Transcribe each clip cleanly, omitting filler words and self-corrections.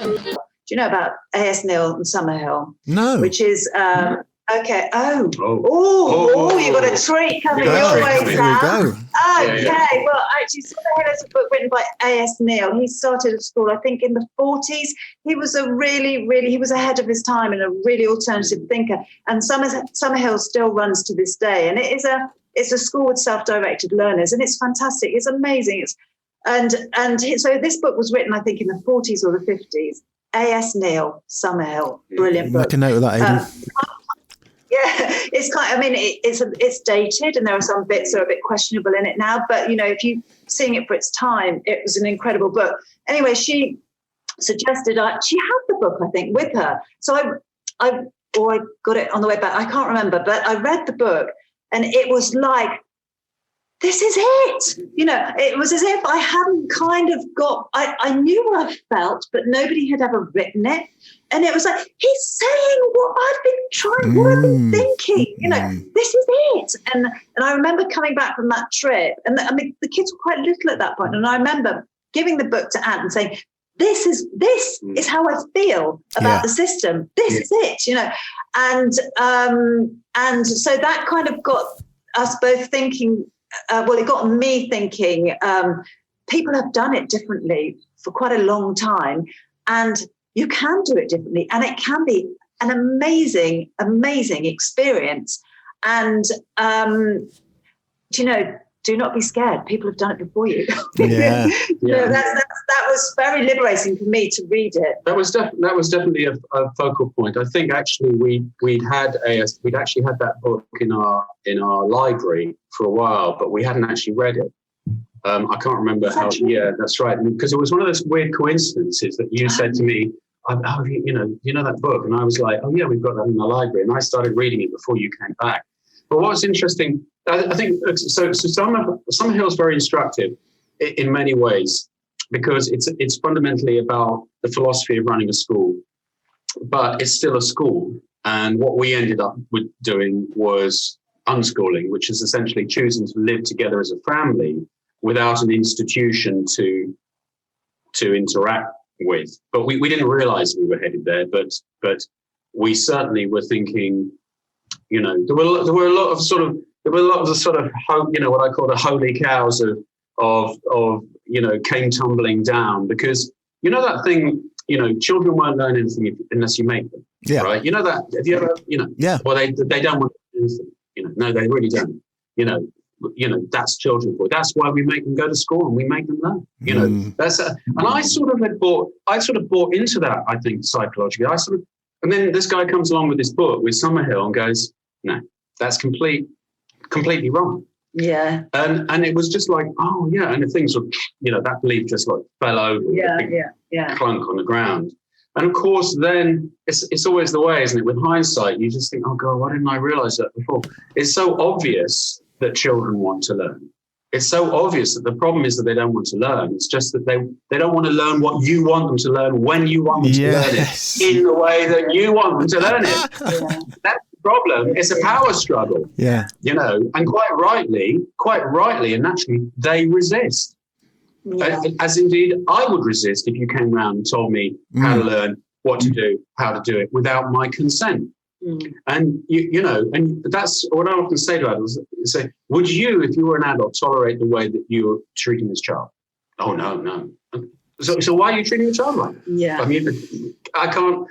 Do you know about A.S. Neill and Summerhill? No. Which is, okay. Oh, you got a treat coming your way, Here Sam. we go. Okay. Well, actually, Summerhill is a book written by A.S. Neill. He started at school, I think, in the 40s. He was he was ahead of his time and a really alternative thinker. And Summerhill still runs to this day. And it's a school with self-directed learners, and it's fantastic. It's amazing. So this book was written, I think, in the 40s or the 50s. A.S. Neill, Summerhill, brilliant book. Make a note of that, Aidan. It's kind. I mean, it's dated, and there are some bits that are a bit questionable in it now. But if you seeing it for its time, it was an incredible book. Anyway, she suggested she had the book, I think, with her. So I got it on the way back. I can't remember, but I read the book, and it was like, this is it. It was as if I hadn't kind of I knew what I felt, but nobody had ever written it. And it was like, he's saying what I've been thinking. This is it. And I remember coming back from that trip, and the kids were quite little at that point. And I remember giving the book to Ant and saying, this is how I feel about the system. This is it, And so that kind of got us both thinking. It got me thinking, people have done it differently for quite a long time, and you can do it differently, and it can be an amazing, amazing experience. And, do not be scared. People have done it before you. Yeah. That was very liberating for me to read it. That was definitely a focal point. I think actually we'd actually had that book in our library for a while, but we hadn't actually read it. I can't remember how. Yeah, that's right. Because it was one of those weird coincidences that you said to me, you know that book, and I was like, oh yeah, we've got that in the library, and I started reading it before you came back. But what was interesting, I think, so Summerhill is very instructive in many ways, because it's fundamentally about the philosophy of running a school, but it's still a school. And what we ended up with doing was unschooling, which is essentially choosing to live together as a family without an institution to interact with. But we didn't realize we were headed there, but we certainly were thinking, there were a lot of the sort of what I call the holy cows of came tumbling down, because that thing, children won't learn anything unless you make them. Yeah. Right. That. Have you ever, Yeah. Well, they don't want to do anything. No, they really don't. That's children for. That's why we make them go to school and we make them learn. And I sort of bought into that, I think, psychologically. And then this guy comes along with this book with Summerhill and goes, no, that's completely wrong. Yeah. And it was just like, oh yeah, and the things were, that belief just like fell over. Yeah. Clunk on the ground. And of course, then it's always the way, isn't it? With hindsight, you just think, oh God, why didn't I realize that before? It's so obvious that children want to learn. It's so obvious that the problem is that they don't want to learn. It's just that they don't want to learn what you want them to learn when you want them to learn it, in the way that you want them to learn it. Yeah. That's the problem. It's a power struggle. Yeah. And quite rightly and naturally, they resist. Yeah. As indeed I would resist if you came around and told me how to learn, what to do, how to do it without my consent. And and that's what I often say to adults. Say, would you, if you were an adult, tolerate the way that you're treating this child? Oh no. So why are you treating the child like that? Yeah. I mean, I can't.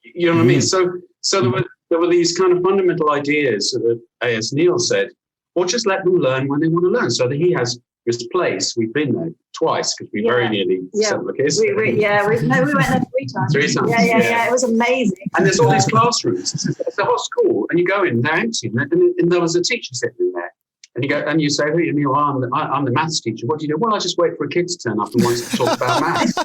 You know what I mean? So there were these kind of fundamental ideas that A.S. Neill said, or just let them learn when they want to learn. So that he has this place. We've been there twice because we very nearly sent the kids. We went there 3 times. 3 times. Yeah. It was amazing. And there's all these classrooms. It's a whole school, and you go in, they're empty, and there was a teacher sitting in there. And you go, and you say, "Who are you?" I'm the maths teacher. What do you do? Well, I just wait for a kid to turn up and wants to talk about maths.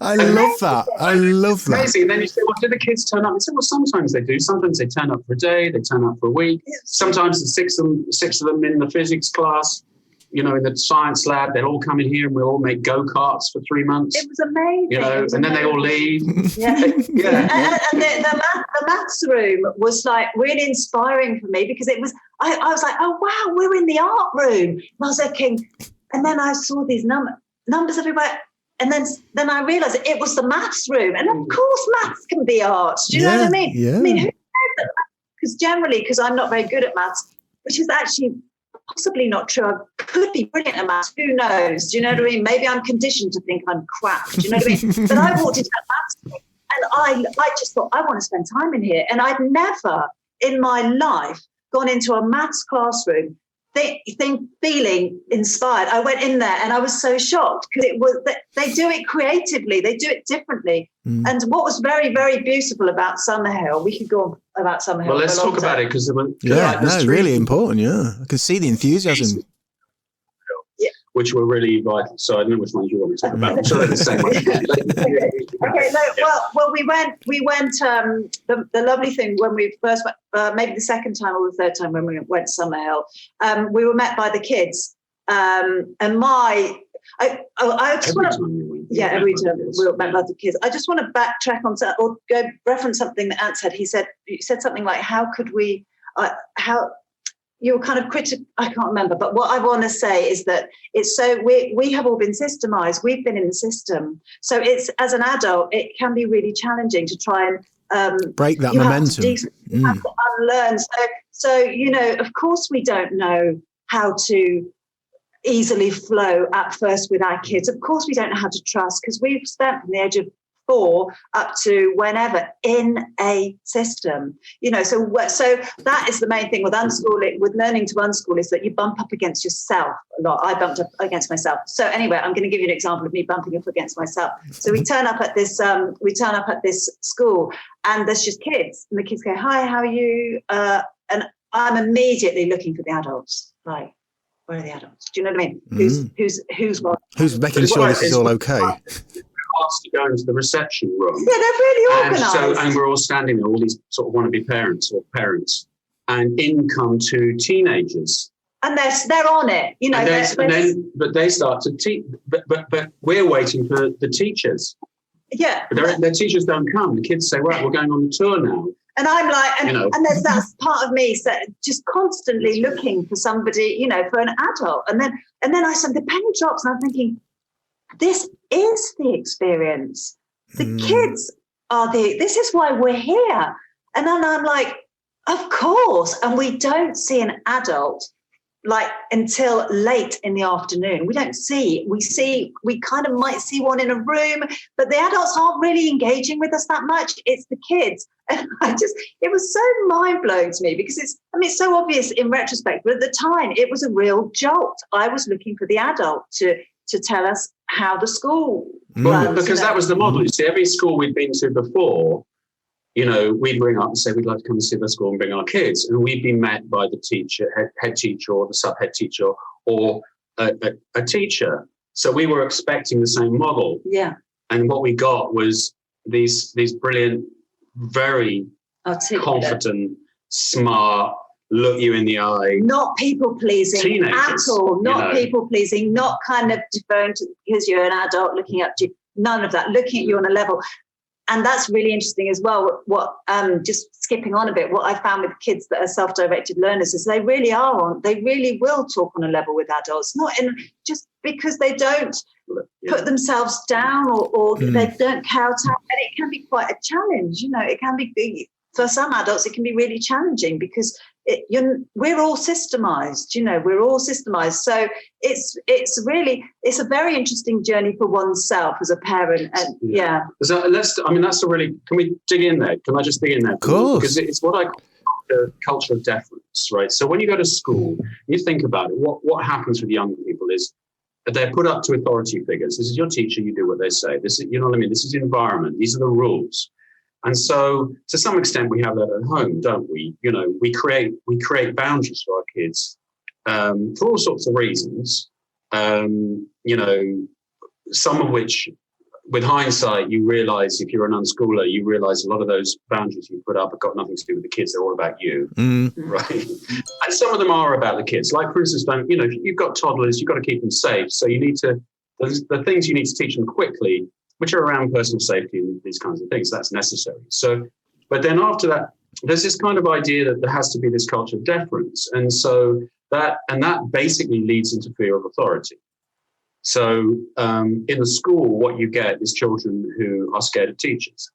I love that. Amazing. And then you say, well, do the kids turn up? I said, well, sometimes they do. Sometimes they turn up for a day. They turn up for a week. Sometimes the six of them in the physics class, in the science lab, they'll all come in here and we'll all make go-karts for 3 months. It was amazing. Then they all leave. Yeah. And the maths room was like really inspiring for me, because it was, I was like, oh wow, we're in the art room. And I was thinking, and then I saw these numbers everywhere. And then I realised it was the maths room. And of course maths can be art. Do you know what I mean? Yeah. I mean, who knows that? Because I'm not very good at maths, which is actually possibly not true. I could be brilliant at maths. Who knows? Do you know what I mean? Maybe I'm conditioned to think I'm crap. Do you know what I mean? But I walked into that maths room and I just thought, I want to spend time in here. And I'd never in my life gone into a maths classroom feeling inspired. I went in there and I was so shocked because they do it creatively, they do it differently. And what was very, very beautiful about Summerhill, we could go on about Summerhill. Well, let's talk about it because really important. Yeah, I can see the enthusiasm. Which were really vital. So I don't know which ones you want to talk about. I'm sure they're the same one. Okay, no, well, we went. The lovely thing when we first went, maybe the second time or the third time when we went to Summerhill, we were met by the kids, and I just want to, every time we were met by the kids. I just want to backtrack on or go reference something that Ant said. He said something like, "How could we? How?" You were kind of critical. I can't remember, but what I want to say is that it's so we have all been systemized. We've been in the system, so it's as an adult, it can be really challenging to try and break that momentum. You have to unlearn. So of course, we don't know how to easily flow at first with our kids. Of course, we don't know how to trust because we've spent from the age of 4 up to whenever in a system, so that is the main thing with unschooling, with learning to unschool, is that you bump up against yourself a lot. I bumped up against myself. So anyway, I'm going to give you an example of me bumping up against myself. So we turn up at this school and there's just kids and the kids go, "Hi, how are you?" And I'm immediately looking for the adults. Like, where are the adults? Do you know what I mean? Who's what? Who's making sure this is all okay? Asked to go into the reception room. Yeah, they're really organised. And we're all standing there, all these sort of wannabe parents, and in come 2 teenagers. And they're on it, but they start to teach. But we're waiting for the teachers. Yeah. But their teachers don't come. The kids say, "Right, we're going on the tour now." And I'm like, and there's that part of me just constantly looking for somebody, for an adult. And then I said, the penny drops, and I'm thinking, this is the experience. The kids are this is why we're here. And then I'm like, of course. And we don't see an adult like until late in the afternoon. We kind of might see one in a room, but the adults aren't really engaging with us that much. It's the kids. And it was so mind blowing to me because it's so obvious in retrospect, but at the time it was a real jolt. I was looking for the adult to tell us how the school runs. Because that was the model. You see, every school we'd been to before, we'd ring up and say, "We'd like to come and see the school and bring our kids." And we'd be met by the teacher, head teacher or the sub-head teacher or a teacher. So we were expecting the same model. Yeah. And what we got was these brilliant, very confident, smart, look you in the eye. Not people-pleasing at all. Not people-pleasing, not kind of deferring to because you're an adult looking up to you. None of that. Looking at you on a level. And that's really interesting as well. What just skipping on a bit, what I found with kids that are self-directed learners is they really will talk on a level with adults, not in just because they don't put themselves down or they don't kowtow. And it can be quite a challenge. It can be for some adults, it can be really challenging because we're all systemized, we're all systemized. So it's a very interesting journey for oneself as a parent. And So can we dig in there? Can I just dig in there? Of course. Because it's what I call the culture of deference, right? So when you go to school, you think about it, what happens with young people is that they're put up to authority figures. This is your teacher, you do what they say. This is, this is the environment. These are the rules. And so, to some extent, we have that at home, don't we? We create boundaries for our kids for all sorts of reasons. Some of which, with hindsight, you realise if you're an unschooler, you realise a lot of those boundaries you put up have got nothing to do with the kids; they're all about you, right? And some of them are about the kids. Like, for instance, if you've got toddlers, you've got to keep them safe. So you need to the things you need to teach them quickly, which are around personal safety and these kinds of things. That's necessary. So, but then after that, there's this kind of idea that there has to be this culture of deference. And so that basically leads into fear of authority. So in the school, what you get is children who are scared of teachers.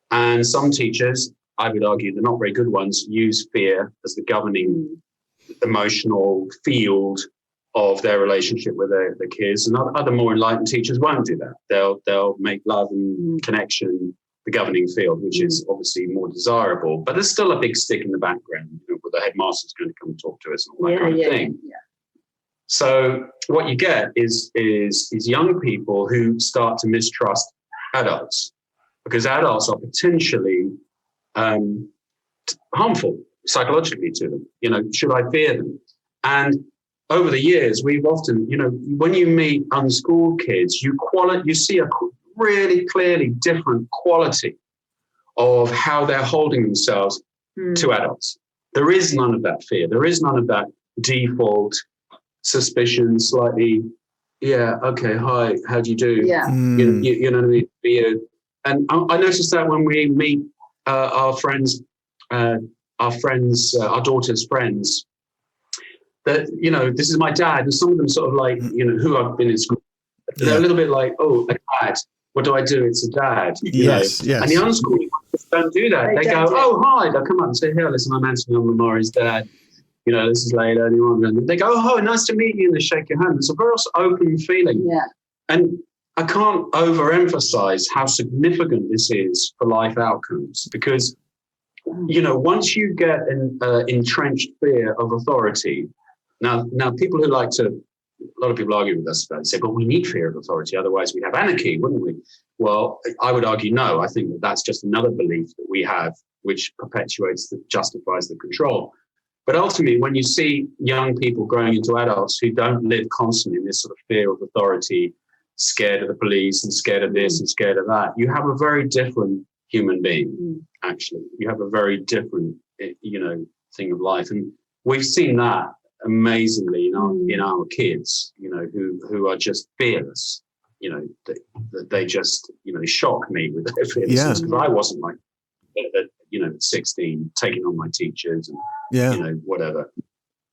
And some teachers, I would argue the not very good ones, use fear as the governing emotional field of their relationship with the kids. And other more enlightened teachers won't do that. They'll make love and connection the governing field, which is obviously more desirable. But there's still a big stick in the background, where the headmaster's going to come and talk to us and all that kind of thing. Yeah. So what you get is young people who start to mistrust adults, because adults are potentially harmful psychologically to them. Should I fear them? And over the years, we've often, when you meet unschooled kids, you see a really clearly different quality of how they're holding themselves to adults. There is none of that fear. There is none of that default suspicion, slightly, okay, hi, how do you do? Yeah. You know what I mean? And I noticed that when we meet our daughter's friends, that, this is my dad, and some of them sort of like, who I've been in school, they're a little bit like, oh, a dad, what do I do? It's a dad. Yes. And the unschooling ones don't do that. They go, oh, hi, they'll come up and say, hey, listen, I'm Anthony, I'm Lamari's dad. This is Lehla. And they go, oh, nice to meet you, and they shake your hand. It's a very open feeling. Yeah. And I can't overemphasize how significant this is for life outcomes, because, once you get an entrenched fear of authority, now people who like to, a lot of people argue with us about it, say, but we need fear of authority, otherwise we'd have anarchy, wouldn't we? Well, I would argue no. I think that's just another belief that we have, which justifies the control. But ultimately, when you see young people growing into adults who don't live constantly in this sort of fear of authority, scared of the police and scared of this and scared of that, you have a very different human being, actually. You have a very different, thing of life. And we've seen that amazingly in our kids, who are just fearless. They just, shock me with their fearlessness, because I wasn't like that, at 16, taking on my teachers and, whatever.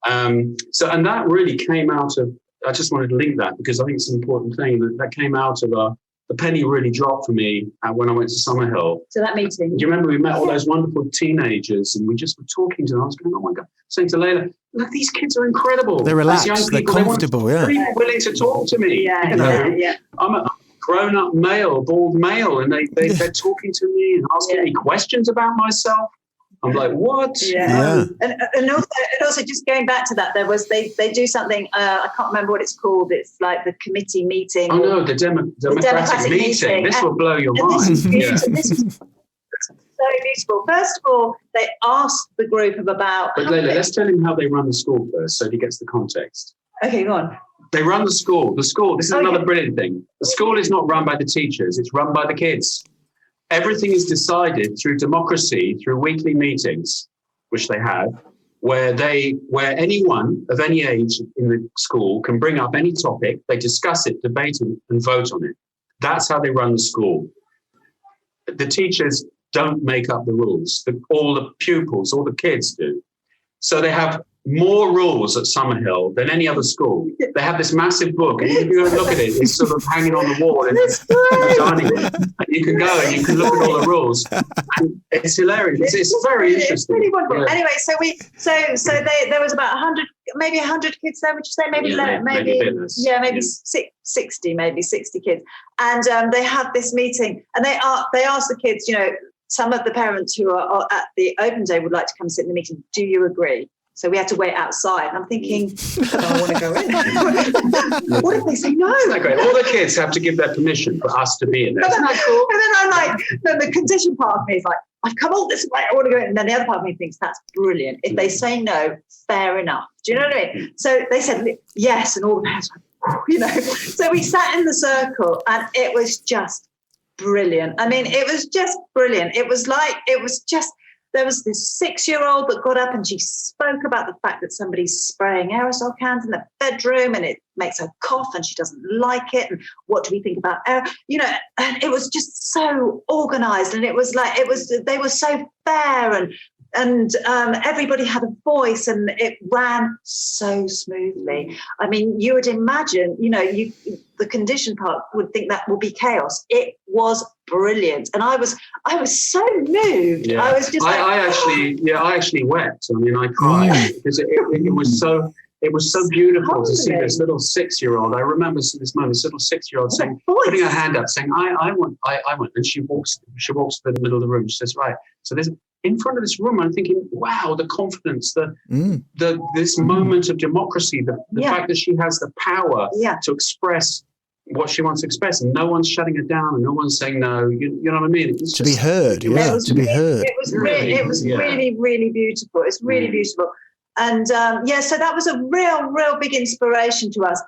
And that really came out of, I just wanted to link that because I think it's an important thing that came out of the penny really dropped for me when I went to Summerhill. So that meeting. Do you remember we met all those wonderful teenagers and we just were talking to them? I was going, oh my God, saying to Lehla, look, these kids are incredible. They're relaxed, they're comfortable, they're even willing to talk to me. I'm a grown-up male, bald male, and they're talking to me and asking me questions about myself. I'm like, what? And also just going back to that, they do something, I can't remember what it's called. It's like the committee meeting. Oh no, the democratic meeting. This will blow your mind. This is so beautiful. First of all, they asked the group of about... But Lehla, let's tell him how they run the school first so he gets the context. Okay, go on. They run the school. This is another brilliant thing. The school is not run by the teachers. It's run by the kids. Everything is decided through democracy, through weekly meetings, which they have, where anyone of any age in the school can bring up any topic, they discuss it, debate it, and vote on it. That's how they run the school. The teachers don't make up the rules. All the pupils, all the kids do. So they have more rules at Summerhill than any other school. They have this massive book, and you can go and look at it. It's sort of hanging on the wall in the dining room. And you can go and you can look at all the rules. And it's hilarious. It's very interesting. It's really wonderful. Yeah. Anyway, so there was about 100, maybe 100 kids there. Would you say maybe 60 kids. And they had this meeting, and they asked the kids. Some of the parents who are at the open day would like to come sit in the meeting. Do you agree? So we had to wait outside. And I'm thinking, I don't want to go in. What if they say no? Isn't that great? All the kids have to give their permission for us to be in there. Isn't that cool? And then I'm like, the condition part of me is like, I've come all this way, I want to go in. And then the other part of me thinks, that's brilliant. If they say no, fair enough. Do you know what I mean? So they said yes, and all the parents were like, So we sat in the circle, and it was just brilliant. I mean, it was just brilliant. There was this 6-year-old that got up and she spoke about the fact that somebody's spraying aerosol cans in the bedroom and it makes her cough and she doesn't like it. And what do we think about air? And it was just so organized, and it was like, they were so fair and everybody had a voice, and it ran so smoothly. I mean, you would imagine, the conditioned part would think that will be chaos. It was brilliant, and I was so moved. Yeah. I was just I actually wept. I mean, I cried because it was so. It was so beautiful to see this little 6-year-old. I remember this moment. This little 6-year-old saying, putting her hand up, saying, "I want." And she walks to the middle of the room. She says, "Right." So there's in front of this room. I'm thinking, wow, the confidence, this moment of democracy, the fact that she has the power to express what she wants to express, and no one's shutting her down, and no one's saying no. You know what I mean? To be heard, to be heard. It was really, really beautiful. It's really beautiful. And so that was a real big inspiration to us.